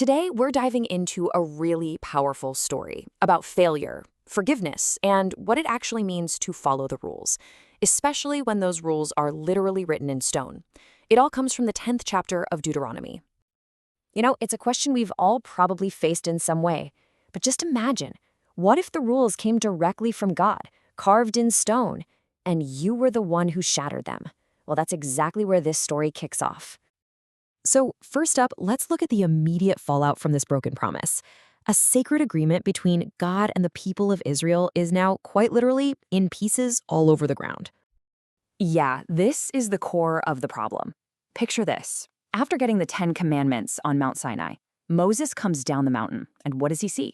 Today, we're diving into a really powerful story about failure, forgiveness, and what it actually means to follow the rules, especially when those rules are literally written in stone. It all comes from the 10th chapter of Deuteronomy. It's a question we've all probably faced in some way. But just imagine, what if the rules came directly from God, carved in stone, and you were the one who shattered them? Well, that's exactly where this story kicks off. So, first up, let's look at the immediate fallout from this broken promise. A sacred agreement between God and the people of Israel is now quite literally in pieces all over the ground. Yeah, this is the core of the problem. Picture this. After getting the 10 Commandments on Mount Sinai, Moses comes down the mountain, and what does he see?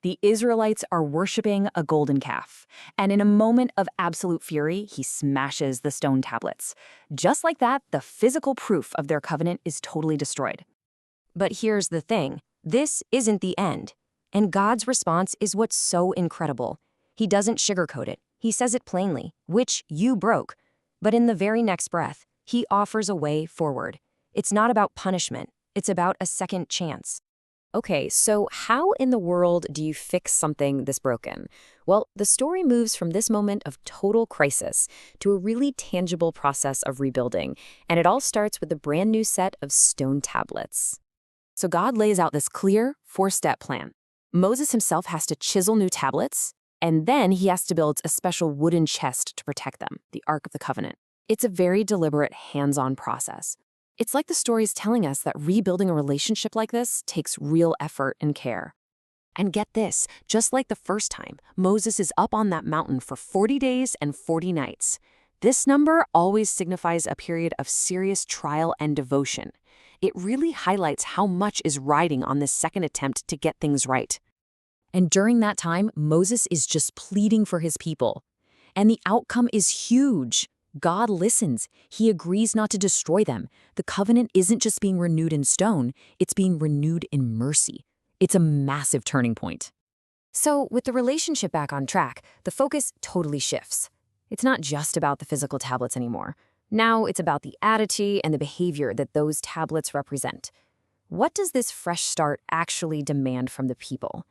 The Israelites are worshiping a golden calf, and in a moment of absolute fury, he smashes the stone tablets. Just like that, the physical proof of their covenant is totally destroyed. But here's the thing, this isn't the end. And God's response is what's so incredible. He doesn't sugarcoat it. He says it plainly, which you broke. But in the very next breath, he offers a way forward. It's not about punishment. It's about a second chance. Okay, so how in the world do you fix something this broken? Well, the story moves from this moment of total crisis to a really tangible process of rebuilding, and it all starts with a brand new set of stone tablets. So God lays out this clear, four-step plan. Moses himself has to chisel new tablets, and then he has to build a special wooden chest to protect them, the Ark of the Covenant. It's a very deliberate, hands-on process. It's like the story's telling us that rebuilding a relationship like this takes real effort and care. And get this, just like the first time, Moses is up on that mountain for 40 days and 40 nights. This number always signifies a period of serious trial and devotion. It really highlights how much is riding on this second attempt to get things right. And during that time, Moses is just pleading for his people. And the outcome is huge. God listens. He agrees not to destroy them. The covenant isn't just being renewed in stone, it's being renewed in mercy. It's a massive turning point. So, with the relationship back on track, the focus totally shifts. It's not just about the physical tablets anymore. Now it's about the attitude and the behavior that those tablets represent. What does this fresh start actually demand from the people?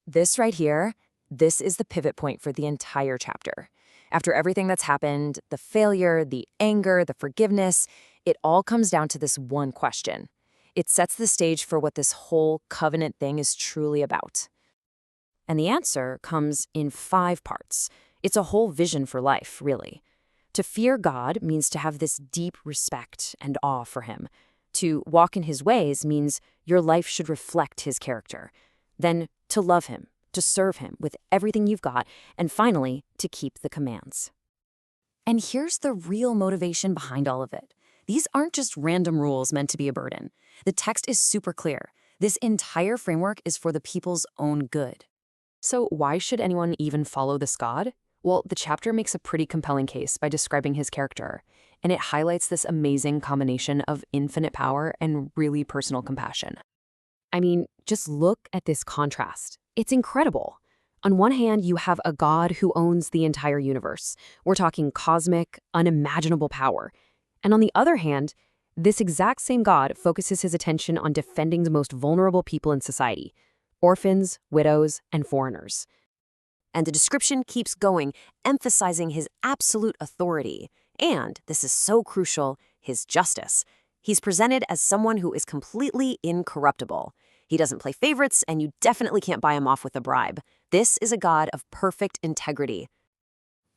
This right here, this is the pivot point for the entire chapter. After everything that's happened, the failure, the anger, the forgiveness, it all comes down to this one question. It sets the stage for what this whole covenant thing is truly about. And the answer comes in 5 parts. It's a whole vision for life, really. To fear God means to have this deep respect and awe for him. To walk in his ways means your life should reflect his character. Then to love him, to serve him with everything you've got, and finally, to keep the commands. And here's the real motivation behind all of it. These aren't just random rules meant to be a burden. The text is super clear. This entire framework is for the people's own good. So why should anyone even follow this God? Well, the chapter makes a pretty compelling case by describing his character, and it highlights this amazing combination of infinite power and really personal compassion. I mean, just look at this contrast. It's incredible. On one hand, you have a God who owns the entire universe. We're talking cosmic, unimaginable power. And on the other hand, this exact same God focuses his attention on defending the most vulnerable people in society, orphans, widows, and foreigners. And the description keeps going, emphasizing his absolute authority. And, this is so crucial, his justice. He's presented as someone who is completely incorruptible. He doesn't play favorites, and you definitely can't buy him off with a bribe. This is a God of perfect integrity.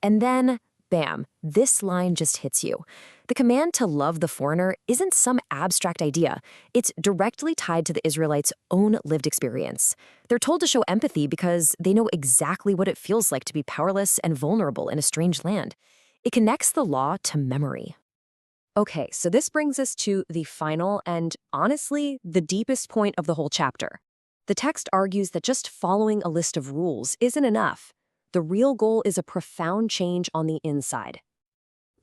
And then, bam, this line just hits you. The command to love the foreigner isn't some abstract idea. It's directly tied to the Israelites' own lived experience. They're told to show empathy because they know exactly what it feels like to be powerless and vulnerable in a strange land. It connects the law to memory. Okay, so this brings us to the final and, honestly, the deepest point of the whole chapter. The text argues that just following a list of rules isn't enough. The real goal is a profound change on the inside.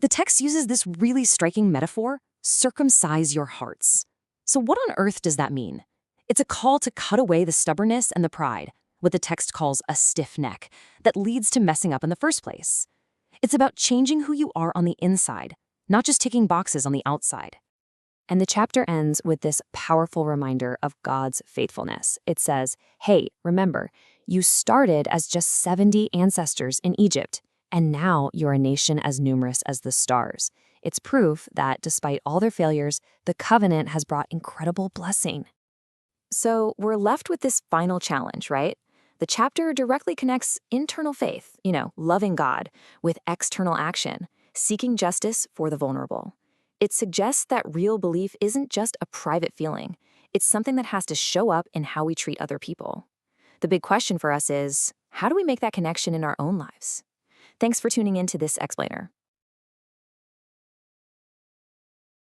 The text uses this really striking metaphor, circumcise your hearts. So what on earth does that mean? It's a call to cut away the stubbornness and the pride, what the text calls a stiff neck, that leads to messing up in the first place. It's about changing who you are on the inside, not just ticking boxes on the outside. And the chapter ends with this powerful reminder of God's faithfulness. It says, hey, remember, you started as just 70 ancestors in Egypt, and now you're a nation as numerous as the stars. It's proof that despite all their failures, the covenant has brought incredible blessing. So we're left with this final challenge, right? The chapter directly connects internal faith, loving God, with external action, seeking justice for the vulnerable. It suggests that real belief isn't just a private feeling. It's something that has to show up in how we treat other people. The big question for us is, how do we make that connection in our own lives? Thanks for tuning in to this explainer.